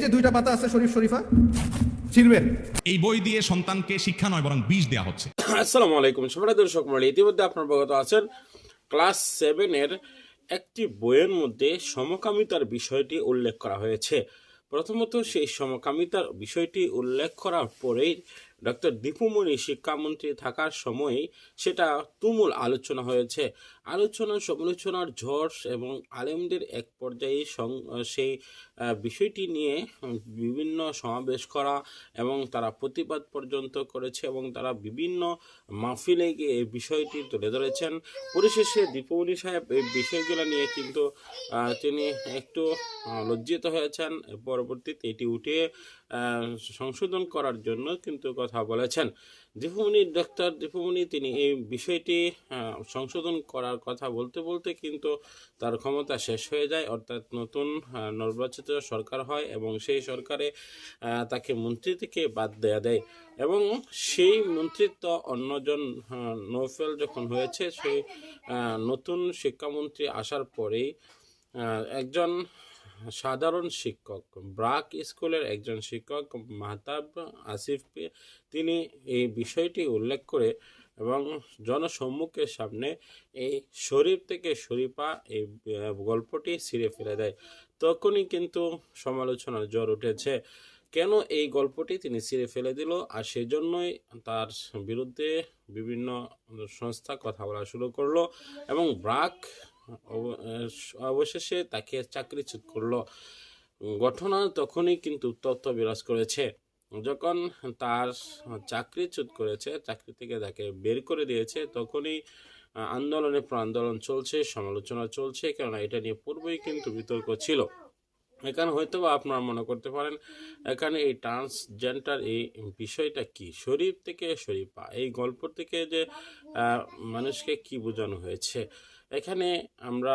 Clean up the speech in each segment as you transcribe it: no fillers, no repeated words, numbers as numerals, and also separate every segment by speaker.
Speaker 1: এই যে দুইটা পাতা আছে শরীফ শরীফা, ছিড়বেন।
Speaker 2: এই বই দিয়ে সন্তানকে শিক্ষা নয় বরং বিষ দেওয়া হচ্ছে।
Speaker 3: আসসালামু আলাইকুম সুপ্রিয় দর্শক মণ্ডলী, ইতিমধ্যে আপনার অবগত আছেন ক্লাস 7-এর একটি বইয়ের মধ্যে সমকামিতার বিষয়টি উল্লেখ করা হয়েছে। প্রথমত সেই সমকামিতার বিষয়টি উল্লেখ করার পরেই ডক্টর দীপুমণি শিক্ষামন্ত্রী থাকার সময়ই সেটা তুমুল আলোচনা হয়েছে। আলোচনা সমালোচনার ঝড় এবং আলেমদের এক পর্যায়ে সেই বিষয়টি নিয়ে বিভিন্ন সমাবেশ করা এবং তারা প্রতিবাদ পর্যন্ত করেছে এবং তারা বিভিন্ন মাহফিলে গিয়ে এই বিষয়টি তুলে ধরেছেন। পরিশেষে দীপুমণি সাহেব এই বিষয়গুলো নিয়ে কিন্তু তিনি একটু লজ্জিত হয়েছেন। পরবর্তীতে এটি উঠে সংশোধন করার জন্য কিন্তু কথা বলেছেন ডক্টর দীপুমণি। তিনি এই বিষয়টি সংশোধন করার কথা বলতে বলতে কিন্তু তার ক্ষমতা শেষ হয়ে যায়, অর্থাৎ নতুন নির্বাচিত সরকার হয় এবং সেই সরকারে তাকে মন্ত্রী থেকে বাদ দেওয়া দেয় এবং সেই মন্ত্রিত্ব অন্যজন নৌফেল যখন হয়েছে, সেই নতুন শিক্ষামন্ত্রী আসার পরেই একজন সাধারণ শিক্ষক, ব্রাক স্কুলের একজন শিক্ষক মাহতাব আসিফ, তিনি এই বিষয়টি উল্লেখ করে এবং জনসম্মুখের সামনে এই শরীফ থেকে শরীফা এই গল্পটি ছিঁড়ে ফেলে দেয়। তখনই কিন্তু সমালোচনার ঝড় উঠেছে। কেন এই গল্পটি তিনি ছিঁড়ে ফেলে দিল, আর সেজন্যই তার বিরুদ্ধে বিভিন্ন সংস্থা কথা বলা শুরু করলো এবং ব্রাক অবশেষে তাকে চাকরিচ্যুত করলো। ঘটনা তখনই কিন্তু তথ্য বিরাজ করেছে, যখন তার চাকরিচ্যুত করেছে, চাকরি থেকে তাকে বের করে দিয়েছে, তখনই আন্দোলনের পর আন্দোলন চলছে, সমালোচনা চলছে, কেননা এটা নিয়ে পূর্বেই কিন্তু বিতর্ক ছিল। এখানে হয়তো বা আপনারা মনে করতে পারেন এখানে এই ট্রান্সজেন্ডার এই বিষয়টা কি, শরীফ থেকে শরীফা এই গল্প থেকে যে মানুষকে কি বোঝানো হয়েছে। এখানে আমরা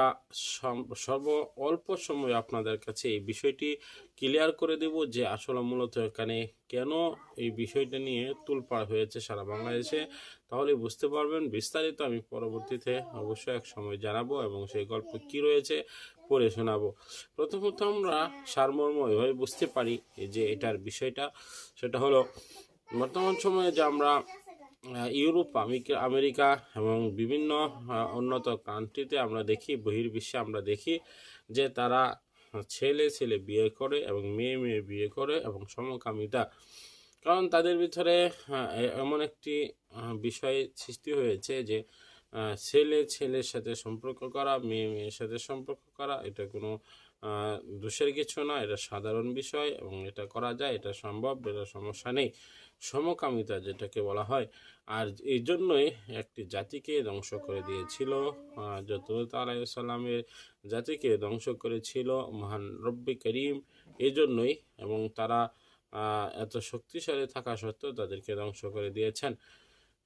Speaker 3: অল্প সময় আপনাদের কাছে এই বিষয়টি ক্লিয়ার করে দেব যে আসলে মূলত এখানে কেন এই বিষয়টা নিয়ে তোলপাড় হয়েছে সারা বাংলাদেশে। তাহলে বুঝতে পারবেন বিস্তারিত। আমি পরবর্তীতে অবশ্যই এক সময় জানাবো এবং সেই গল্প কি রয়েছে পড়ে শোনাবো। প্রথমত আমরা সারমর্ম এভাবে বুঝতে পারি যে এটার বিষয়টা, সেটা হলো বর্তমান সময়ে যে আমরা ইউরোপ, আমেরিকা এবং বিভিন্ন উন্নত কান্ট্রিতে আমরা দেখি, বহির্বিশ্বে আমরা দেখি যে তারা ছেলে ছেলে বিয়ে করে এবং মেয়ে মেয়ে বিয়ে করে এবং সমকামিতা, কারণ তাদের ভিতরে এমন একটি বিষয় সৃষ্টি হয়েছে যে ছেলে ছেলের সাথে সম্পর্ক করা, মেয়ে মেয়ের সাথে সম্পর্ক করা, এটা কোনো দোষের কিছু না, এটা সাধারণ বিষয় এবং এটা করা যায়, এটা সম্ভব, এটা সমস্যা নেই। সমকামিতা যেটাকে বলা হয়, আর এই জন্যই একটি জাতিকে ধ্বংস করে দিয়েছিল, যত আলাইসাল্লামের জাতিকে ধ্বংস করেছিল মহান রব্বি করিম, এই জন্যই। এবং তারা এত শক্তিশালী থাকা সত্ত্বেও তাদেরকে ধ্বংস করে দিয়েছেন।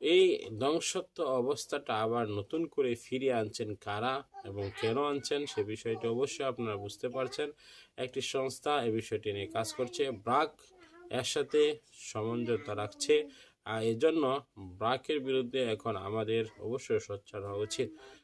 Speaker 3: এই ধ্বংসত্ব অবস্থাটা আবার নতুন করে ফিরিয়ে আনছেন কারা এবং কেন আনছেন, সে বিষয়টি অবশ্যই আপনারা বুঝতে পারছেন। একটি সংস্থা এই বিষয়টি নিয়ে কাজ করছে, ব্রাক এর সাথে সামঞ্জস্য রাখছে, আর এজন্য ব্রাকের বিরুদ্ধে এখন আমাদের অবশ্যই সোচ্চার হওয়া উচিত।